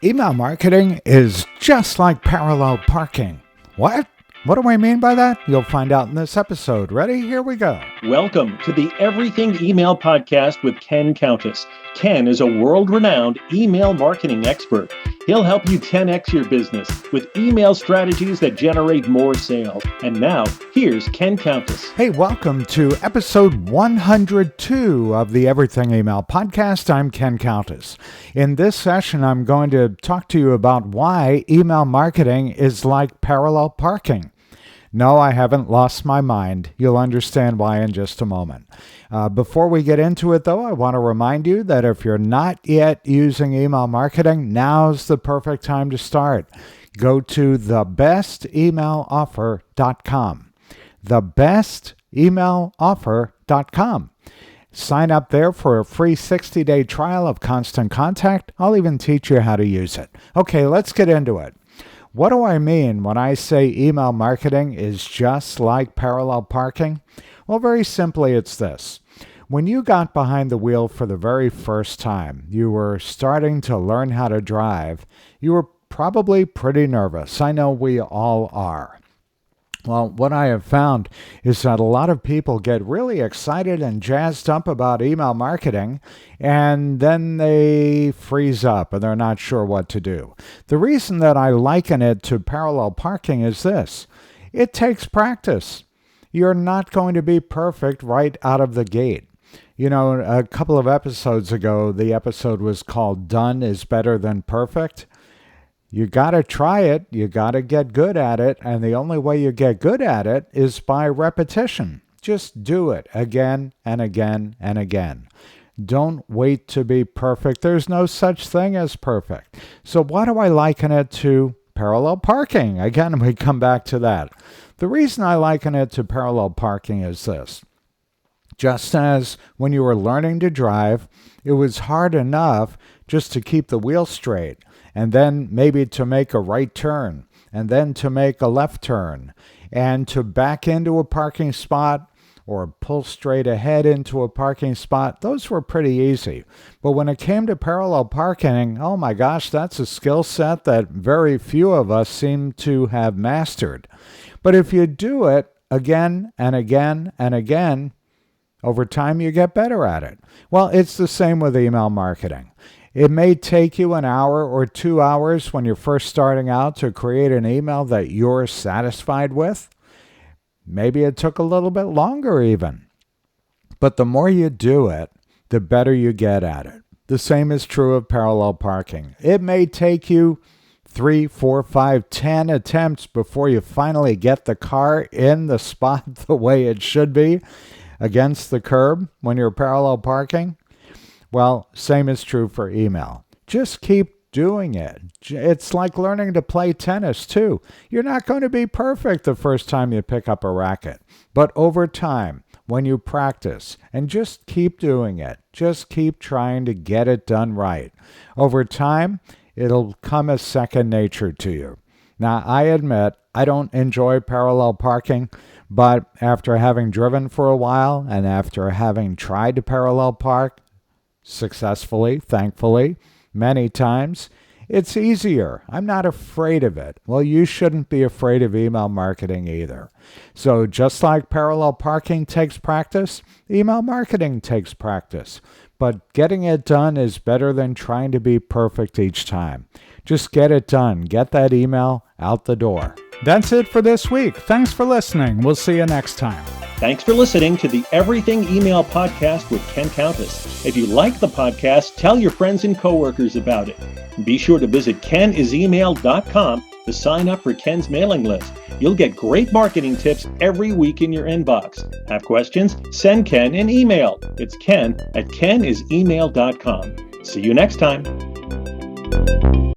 Email marketing is just like parallel parking. What? What do I mean by that? You'll find out in this episode. Ready? Here we go. Welcome to the Everything Email Podcast with Ken Countess. Ken is a world-renowned email marketing expert. He'll help you 10x your business with email strategies that generate more sales. And now, here's Ken Countess. Hey, welcome to episode 102 of the Everything Email Podcast. I'm Ken Countess. In this session, I'm going to talk to you about why email marketing is like parallel parking. No, I haven't lost my mind. You'll understand why in just a moment. Before we get into it, though, I want to remind you that if you're not yet using email marketing, now's the perfect time to start. Go to thebestemailaoffer.com. Thebestemailaoffer.com. Sign up there for a free 60-day trial of Constant Contact. I'll even teach you how to use it. Okay, let's get into it. What do I mean when I say email marketing is just like parallel parking? Well, very simply, it's this. When you got behind the wheel for the very first time, you were starting to learn how to drive, you were probably pretty nervous. I know we all are. Well, what I have found is that a lot of people get really excited and jazzed up about email marketing, and then they freeze up and they're not sure what to do. The reason that I liken it to parallel parking is this. It takes practice. You're not going to be perfect right out of the gate. You know, a couple of episodes ago, the episode was called Done is Better Than Perfect. You got to try it, you got to get good at it, and the only way you get good at it is by repetition. Just do it again and again and again. Don't wait to be perfect. There's no such thing as perfect. So why do I liken it to parallel parking? Again, we come back to that. The reason I liken it to parallel parking is this. Just as when you were learning to drive, it was hard enough just to keep the wheel straight, and then maybe to make a right turn, and then to make a left turn, and to back into a parking spot or pull straight ahead into a parking spot. Those were pretty easy. But when it came to parallel parking, oh my gosh, that's a skill set that very few of us seem to have mastered. But if you do it again and again and again, over time you get better at it. Well, it's the same with email marketing. It may take you an hour or 2 hours when you're first starting out to create an email that you're satisfied with. Maybe it took a little bit longer even. But the more you do it, the better you get at it. The same is true of parallel parking. It may take you 3, 4, 5, 10 attempts before you finally get the car in the spot the way it should be against the curb when you're parallel parking. Well, same is true for email. Just keep doing it. It's like learning to play tennis, too. You're not going to be perfect the first time you pick up a racket. But over time, when you practice, and just keep doing it, just keep trying to get it done right. Over time, it'll come as second nature to you. Now, I admit, I don't enjoy parallel parking, but after having driven for a while, and after having tried to parallel park, successfully, thankfully, many times, it's easier. I'm not afraid of it. Well, you shouldn't be afraid of email marketing either. So just like parallel parking takes practice, email marketing takes practice. But getting it done is better than trying to be perfect each time. Just get it done. Get that email out the door. That's it for this week. Thanks for listening. We'll see you next time. Thanks for listening to the Everything Email Podcast with Ken Countess. If you like the podcast, tell your friends and coworkers about it. Be sure to visit kenisemail.com to sign up for Ken's mailing list. You'll get great marketing tips every week in your inbox. Have questions? Send Ken an email. It's ken@kenisemail.com. See you next time.